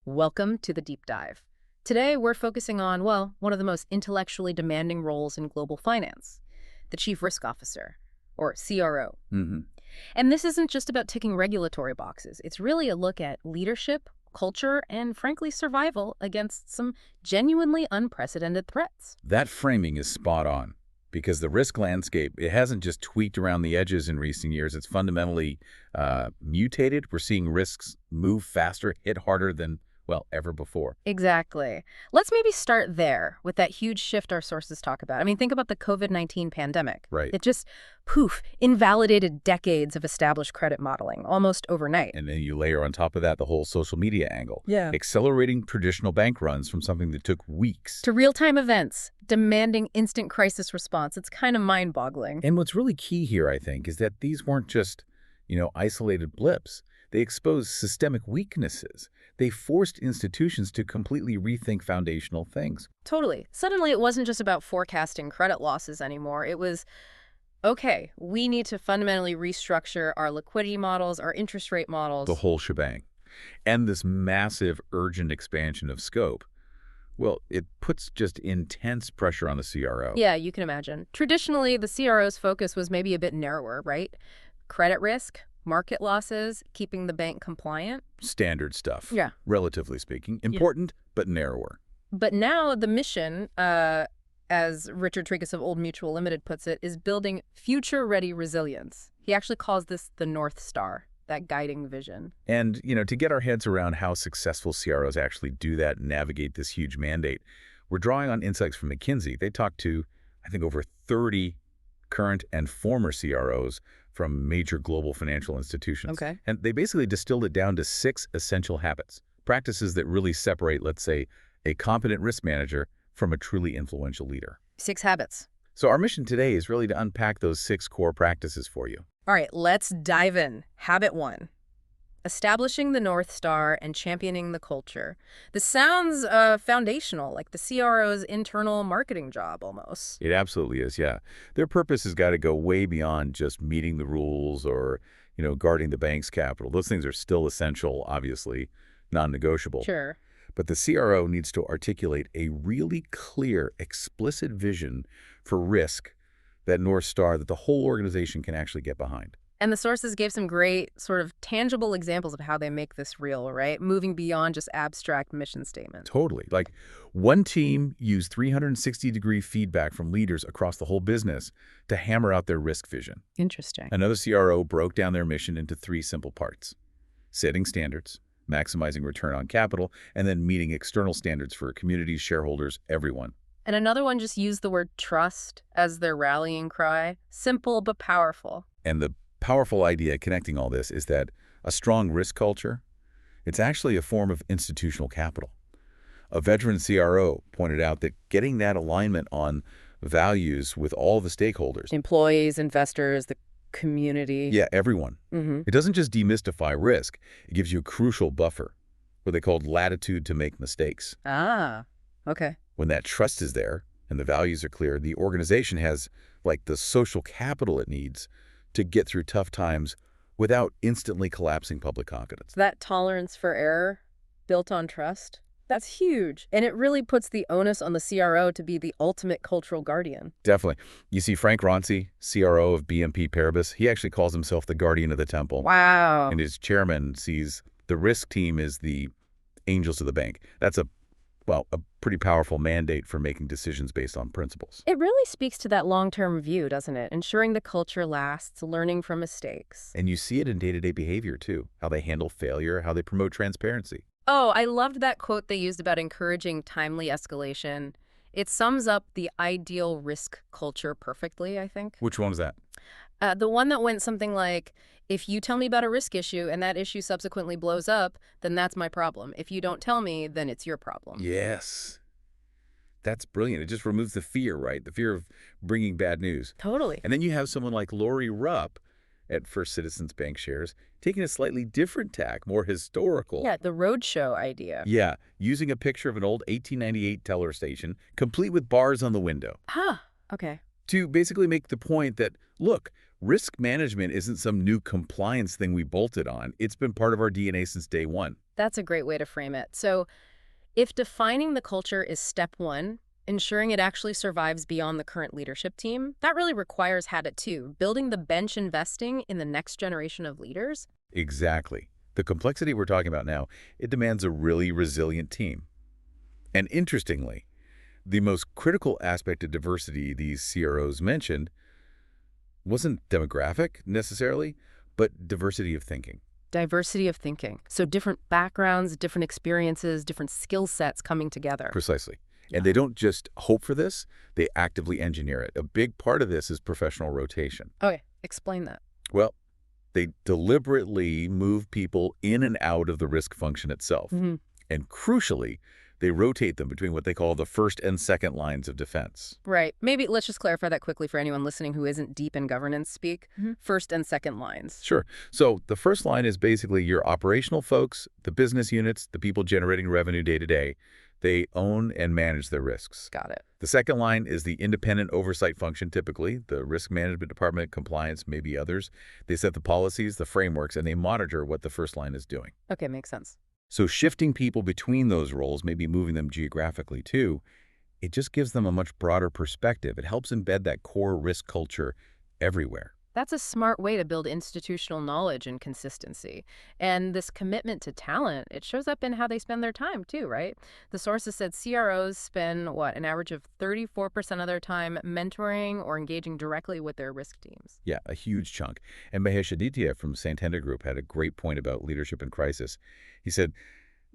Welcome to the deep dive. Today, we're focusing on, well, one of the most intellectually demanding roles in global finance, the Chief Risk Officer, or CRO. hmm And this isn't just about ticking regulatory boxes. It's really a look at leadership, culture, and frankly, survival against some genuinely unprecedented threats. That framing is spot on because the risk landscape, it hasn't just tweaked around the edges in recent years. It's fundamentally mutated. We're seeing risks move faster, hit harder than, well, ever before. Exactly. Let's maybe start there with that huge shift our sources talk about. I mean, think about the COVID-19 pandemic. Right. It just, poof, invalidated decades of established credit modeling almost overnight. And then you layer on top of that the whole social media angle. Yeah. Accelerating traditional bank runs from something that took weeks. To real-time events, demanding instant crisis response. It's kind of mind-boggling. And what's really key here, I think, is that these weren't just, isolated blips. They exposed systemic weaknesses. They forced institutions to completely rethink foundational things. Totally. Suddenly, it wasn't just about forecasting credit losses anymore. It was, okay, we need to fundamentally restructure our liquidity models, our interest rate models. The whole shebang. And this massive, urgent expansion of scope, well, it puts just intense pressure on the CRO. Yeah, you can imagine. Traditionally, the CRO's focus was maybe a bit narrower, right? Credit risk, market losses, keeping the bank compliant. Standard stuff. Yeah. Relatively speaking. Important, but narrower. But now the mission, as Richard Tricus of Old Mutual Limited puts it, is building future-ready resilience. He actually calls this the North Star, that guiding vision. And, to get our heads around how successful CROs actually do that and navigate this huge mandate, we're drawing on insights from McKinsey. They talked to, I think, over 30 current and former CROs from major global financial institutions. Okay. And they basically distilled it down to 6 essential habits, practices that really separate, let's say, a competent risk manager from a truly influential leader. 6 habits. So our mission today is really to unpack those 6 core practices for you. All right, let's dive in. Habit 1. Establishing the North Star and championing the culture. This sounds foundational, like the CRO's internal marketing job almost. It absolutely is, yeah. Their purpose has got to go way beyond just meeting the rules or, guarding the bank's capital. Those things are still essential, obviously, non-negotiable. Sure. But the CRO needs to articulate a really clear, explicit vision for risk, that North Star that the whole organization can actually get behind. And the sources gave some great sort of tangible examples of how they make this real, right? Moving beyond just abstract mission statements. Totally. Like one team used 360-degree feedback from leaders across the whole business to hammer out their risk vision. Interesting. Another CRO broke down their mission into 3 simple parts: setting standards, maximizing return on capital, and then meeting external standards for communities, shareholders, everyone. And another one just used the word trust as their rallying cry. Simple but powerful. And the powerful idea connecting all this is that a strong risk culture, it's actually a form of institutional capital. A veteran CRO pointed out that getting that alignment on values with all the stakeholders, Employees, investors, the community. yeah, everyone, it doesn't just demystify risk, it gives you a crucial buffer, what they called latitude to make mistakes. Ah, okay. When that trust is there and the values are clear, the organization has like the social capital it needs to get through tough times without instantly collapsing public confidence. That tolerance for error built on trust, that's huge. And it really puts the onus on the CRO to be the ultimate cultural guardian. Definitely. You see Frank Ronci, CRO of BNP Paribas, he actually calls himself the guardian of the temple. Wow. And his chairman sees the risk team as the angels of the bank. That's a pretty powerful mandate for making decisions based on principles. It really speaks to that long-term view, doesn't it? Ensuring the culture lasts, learning from mistakes. And you see it in day-to-day behavior, too. How they handle failure, how they promote transparency. Oh, I loved that quote they used about encouraging timely escalation. It sums up the ideal risk culture perfectly, I think. Which one was that? The one that went something like, if you tell me about a risk issue and that issue subsequently blows up, then that's my problem. If you don't tell me, then it's your problem. Yes. That's brilliant. It just removes the fear, right? The fear of bringing bad news. Totally. And then you have someone like Lori Rupp at First Citizens Bank Shares taking a slightly different tack, more historical. Yeah, the roadshow idea. Yeah, using a picture of an old 1898 teller station, complete with bars on the window, Huh. Okay. to basically make the point that, look, Risk management isn't some new compliance thing we bolted on. It's been part of our DNA since day one. That's a great way to frame it. So, if defining the culture is step one, ensuring it actually survives beyond the current leadership team, that really requires habit two, building the bench investing in the next generation of leaders. Exactly. The complexity we're talking about now, it demands a really resilient team. And interestingly, the most critical aspect of diversity these CROs mentioned wasn't demographic necessarily, but diversity of thinking. Diversity of thinking. So different backgrounds, different experiences, different skill sets coming together. Precisely. Yeah. And they don't just hope for this, they actively engineer it. A big part of this is professional rotation. Okay, explain that. Well, they deliberately move people in and out of the risk function itself. Mhm. And crucially, they rotate them between what they call the first and second lines of defense. Right. Maybe let's just clarify that quickly for anyone listening who isn't deep in governance speak. First and second lines. Sure. So the first line is basically your operational folks, the business units, the people generating revenue day to day. They own and manage their risks. Got it. The second line is the independent oversight function, typically, the risk management department, compliance, maybe others. They set the policies, the frameworks, and they monitor what the first line is doing. Okay, makes sense. So shifting people between those roles, maybe moving them geographically too, it just gives them a much broader perspective. It helps embed that core risk culture everywhere. That's a smart way to build institutional knowledge and consistency. And this commitment to talent, it shows up in how they spend their time too, right? The sources said CROs spend, an average of 34% of their time mentoring or engaging directly with their risk teams. Yeah, a huge chunk. And Mahesh Aditya from Santander Group had a great point about leadership in crisis. He said,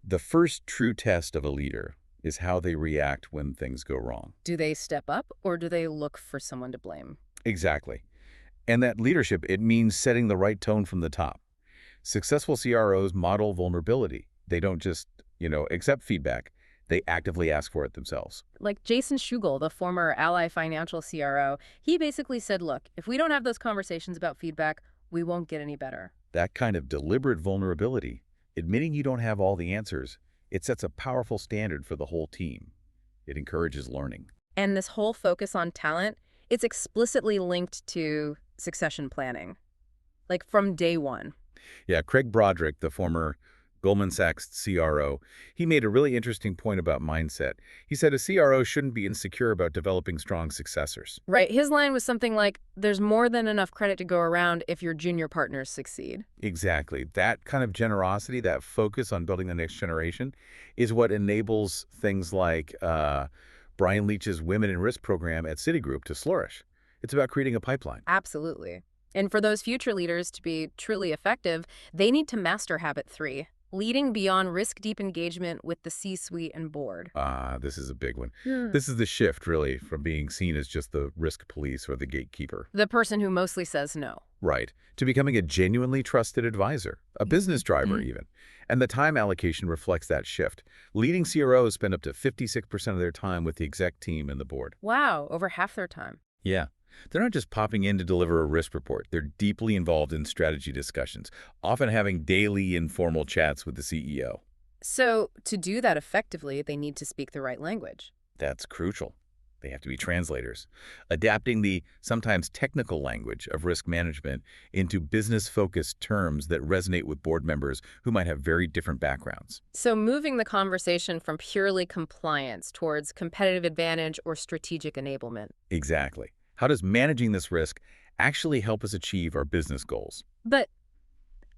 the first true test of a leader is how they react when things go wrong. Do they step up or do they look for someone to blame? Exactly. And that leadership, it means setting the right tone from the top. Successful CROs model vulnerability. They don't just, accept feedback. They actively ask for it themselves. Like Jason Schugel, the former Ally Financial CRO, he basically said, look, if we don't have those conversations about feedback, we won't get any better. That kind of deliberate vulnerability, admitting you don't have all the answers, it sets a powerful standard for the whole team. It encourages learning. And this whole focus on talent, it's explicitly linked to succession planning, like from day one. Yeah, Craig Broderick, the former Goldman Sachs CRO, he made a really interesting point about mindset. He said a CRO shouldn't be insecure about developing strong successors. Right. His line was something like, there's more than enough credit to go around if your junior partners succeed. Exactly. That kind of generosity, that focus on building the next generation is what enables things like Brian Leach's Women in Risk program at Citigroup to flourish. It's about creating a pipeline. Absolutely. And for those future leaders to be truly effective, they need to master habit three, leading beyond risk-deep engagement with the C-suite and board. This is a big one. Yeah. This is the shift, really, from being seen as just the risk police or the gatekeeper. The person who mostly says no. Right. To becoming a genuinely trusted advisor, a business driver even. And the time allocation reflects that shift. Leading CROs spend up to 56% of their time with the exec team and the board. Wow, over half their time. Yeah. They're not just popping in to deliver a risk report. They're deeply involved in strategy discussions, often having daily informal chats with the CEO. So to do that effectively, they need to speak the right language. That's crucial. They have to be translators, adapting the sometimes technical language of risk management into business-focused terms that resonate with board members who might have very different backgrounds. So moving the conversation from purely compliance towards competitive advantage or strategic enablement. Exactly. How does managing this risk actually help us achieve our business goals? But,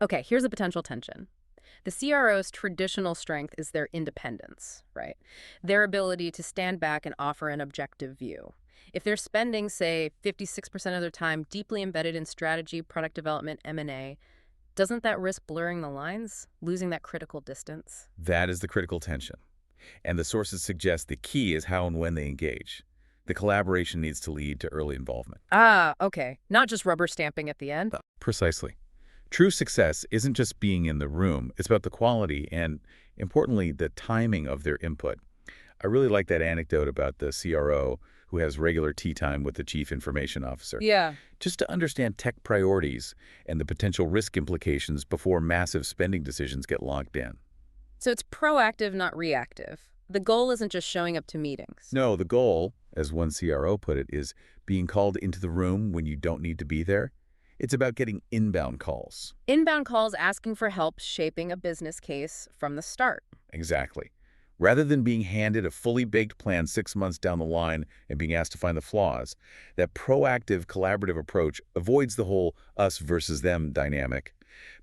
okay, here's a potential tension. The CRO's traditional strength is their independence, right? Their ability to stand back and offer an objective view. If they're spending, say, 56% of their time deeply embedded in strategy, product development, M&A, doesn't that risk blurring the lines, losing that critical distance? That is the critical tension. And the sources suggest the key is how and when they engage. The collaboration needs to lead to early involvement. Okay. Not just rubber stamping at the end. Precisely. True success isn't just being in the room. It's about the quality and, importantly, the timing of their input. I really like that anecdote about the CRO who has regular tea time with the chief information officer. Yeah. Just to understand tech priorities and the potential risk implications before massive spending decisions get locked in. So it's proactive, not reactive. The goal isn't just showing up to meetings. No, the goal, as one CRO put it, is being called into the room when you don't need to be there. It's about getting inbound calls. Inbound calls asking for help shaping a business case from the start. Exactly. Rather than being handed a fully baked plan 6 months down the line and being asked to find the flaws, that proactive, collaborative approach avoids the whole us versus them dynamic,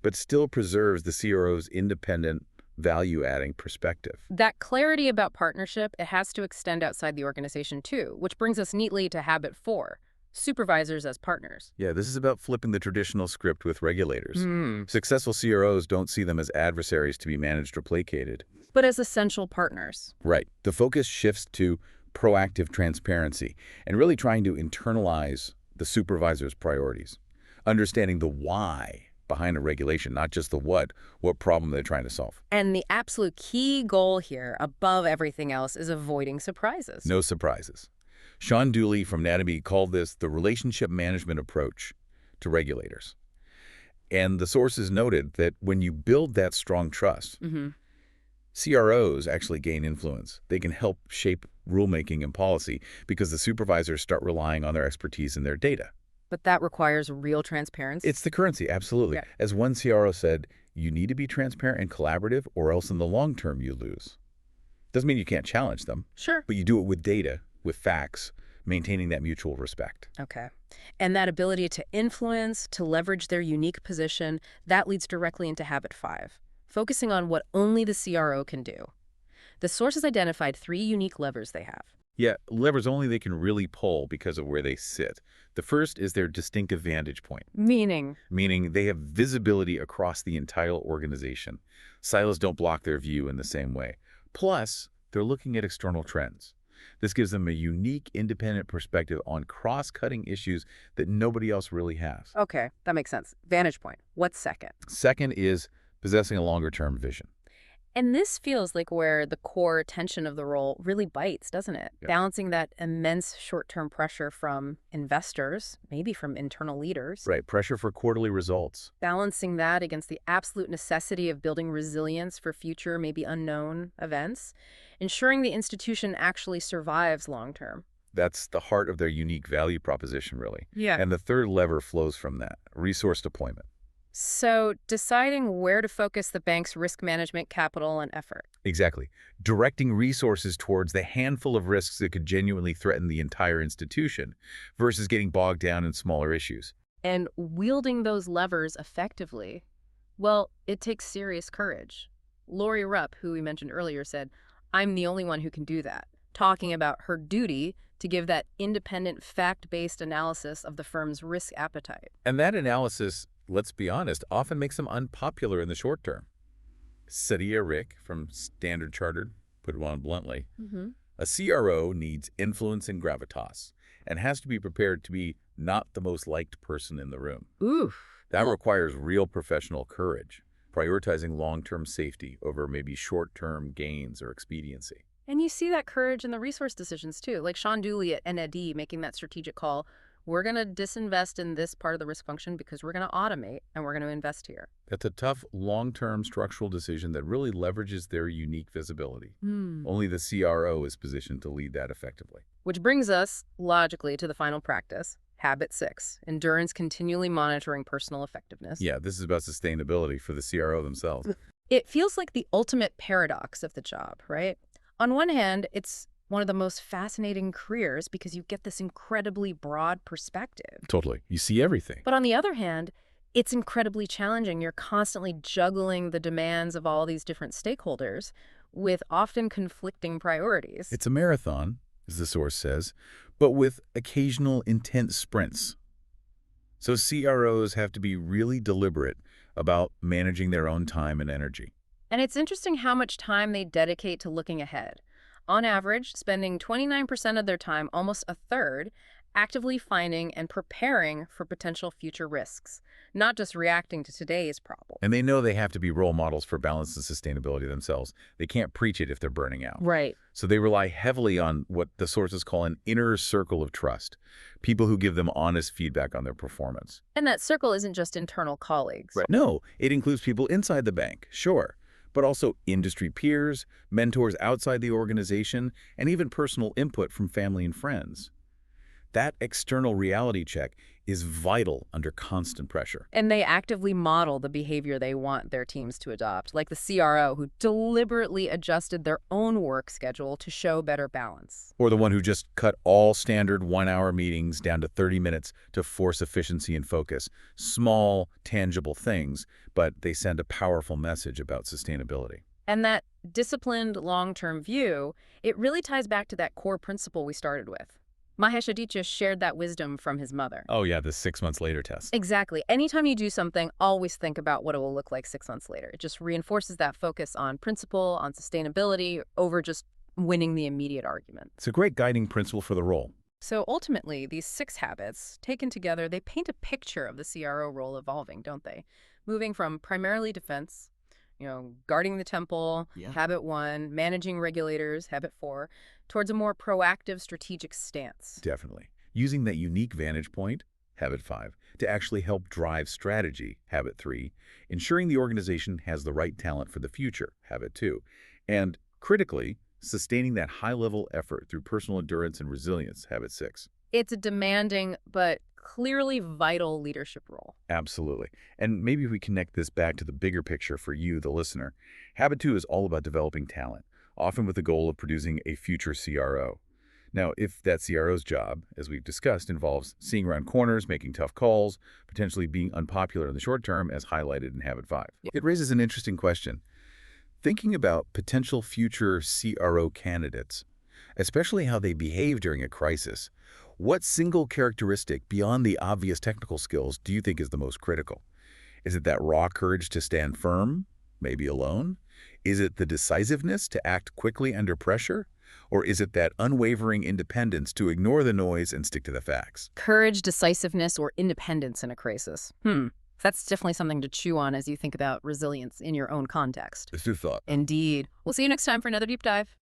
but still preserves the CRO's independent, value-adding perspective. That clarity about partnership, it has to extend outside the organization too, which brings us neatly to habit 4, supervisors as partners. Yeah, this is about flipping the traditional script with regulators. Hmm. Successful CROs don't see them as adversaries to be managed or placated. But as essential partners. Right. The focus shifts to proactive transparency and really trying to internalize the supervisor's priorities, understanding the why behind a regulation, not just the what problem they're trying to solve. And the absolute key goal here, above everything else, is avoiding surprises. No surprises. Sean Dooley from Anatomy called this the relationship management approach to regulators. And the sources noted that when you build that strong trust, CROs actually gain influence. They can help shape rulemaking and policy because the supervisors start relying on their expertise and their data. But that requires real transparency. It's the currency, absolutely. Yeah. As one CRO said, you need to be transparent and collaborative or else in the long term you lose. Doesn't mean you can't challenge them, Sure. but you do it with data, with facts, maintaining that mutual respect. Okay. And that ability to influence, to leverage their unique position, that leads directly into habit 5, focusing on what only the CRO can do. The sources identified 3 unique levers they have. Yeah, levers only they can really pull because of where they sit. The first is their distinctive vantage point, Meaning? meaning they have visibility across the entire organization. Silos don't block their view in the same way. Plus, they're looking at external trends. This gives them a unique, independent perspective on cross-cutting issues that nobody else really has. Okay, that makes sense. Vantage point. What's second? Second is possessing a longer-term vision. And this feels like where the core tension of the role really bites, doesn't it? Yeah. Balancing that immense short-term pressure from investors, maybe from internal leaders. Right, pressure for quarterly results. Balancing that against the absolute necessity of building resilience for future, maybe unknown events. Ensuring the institution actually survives long-term. That's the heart of their unique value proposition, really. Yeah. And the third lever flows from that, resource deployment. So deciding where to focus the bank's risk management, capital, and effort. Exactly. Directing resources towards the handful of risks that could genuinely threaten the entire institution versus getting bogged down in smaller issues. And wielding those levers effectively, well, it takes serious courage. Lori Rupp, who we mentioned earlier, said, "I'm the only one who can do that," talking about her duty to give that independent, fact-based analysis of the firm's risk appetite. And that analysis, let's be honest, often makes them unpopular in the short term. Sadia Rick from Standard Chartered put it on bluntly. A CRO needs influence and gravitas and has to be prepared to be not the most liked person in the room. Oof. That requires real professional courage, prioritizing long-term safety over maybe short-term gains or expediency. And you see that courage in the resource decisions, too, like Sean Dooley at NAD making that strategic call. We're going to disinvest in this part of the risk function because we're going to automate and we're going to invest here. That's a tough, long-term structural decision that really leverages their unique visibility. Only the CRO is positioned to lead that effectively. Which brings us, logically, to the final practice, habit 6, endurance continually monitoring personal effectiveness. Yeah, this is about sustainability for the CRO themselves. It feels like the ultimate paradox of the job, right? On one hand, it's one of the most fascinating careers because you get this incredibly broad perspective. Totally. You see everything. But on the other hand, it's incredibly challenging. You're constantly juggling the demands of all these different stakeholders with often conflicting priorities. It's a marathon, as the source says, but with occasional intense sprints. So CROs have to be really deliberate about managing their own time and energy. And it's interesting how much time they dedicate to looking ahead. On average, spending 29% of their time, almost a third, actively finding and preparing for potential future risks, not just reacting to today's problem. And they know they have to be role models for balance and sustainability themselves. They can't preach it if they're burning out. Right. So they rely heavily on what the sources call an inner circle of trust, people who give them honest feedback on their performance. And that circle isn't just internal colleagues. Right. No, it includes people inside the bank, sure, but also industry peers, mentors outside the organization, and even personal input from family and friends. That external reality check is vital under constant pressure. And they actively model the behavior they want their teams to adopt, like the CRO who deliberately adjusted their own work schedule to show better balance. Or the one who just cut all standard one-hour meetings down to 30 minutes to force efficiency and focus. Small, tangible things, but they send a powerful message about sustainability. And that disciplined long-term view, it really ties back to that core principle we started with. Mahesh Aditya shared that wisdom from his mother. Oh yeah, the 6 months later test. Exactly. Anytime you do something, always think about what it will look like 6 months later. It just reinforces that focus on principle, on sustainability, over just winning the immediate argument. It's a great guiding principle for the role. So ultimately, these 6 habits, taken together, they paint a picture of the CRO role evolving, don't they? Moving from primarily defense, guarding the temple, Yeah. habit 1, managing regulators, habit 4, towards a more proactive strategic stance. Definitely. Using that unique vantage point, habit 5, to actually help drive strategy, habit 3, ensuring the organization has the right talent for the future, habit 2, and critically, sustaining that high-level effort through personal endurance and resilience, habit 6. It's a demanding but clearly vital leadership role. Absolutely. And maybe we connect this back to the bigger picture for you, the listener. Habit 2 is all about developing talent, often with the goal of producing a future CRO. Now, if that CRO's job, as we've discussed, involves seeing around corners, making tough calls, potentially being unpopular in the short term, as highlighted in Habit 5, it raises an interesting question. Thinking about potential future CRO candidates, especially how they behave during a crisis, what single characteristic beyond the obvious technical skills do you think is the most critical? Is it that raw courage to stand firm, maybe alone? Is it the decisiveness to act quickly under pressure? Or is it that unwavering independence to ignore the noise and stick to the facts? Courage, decisiveness, or independence in a crisis. That's definitely something to chew on as you think about resilience in your own context. It's your thought. Indeed. We'll see you next time for another deep dive.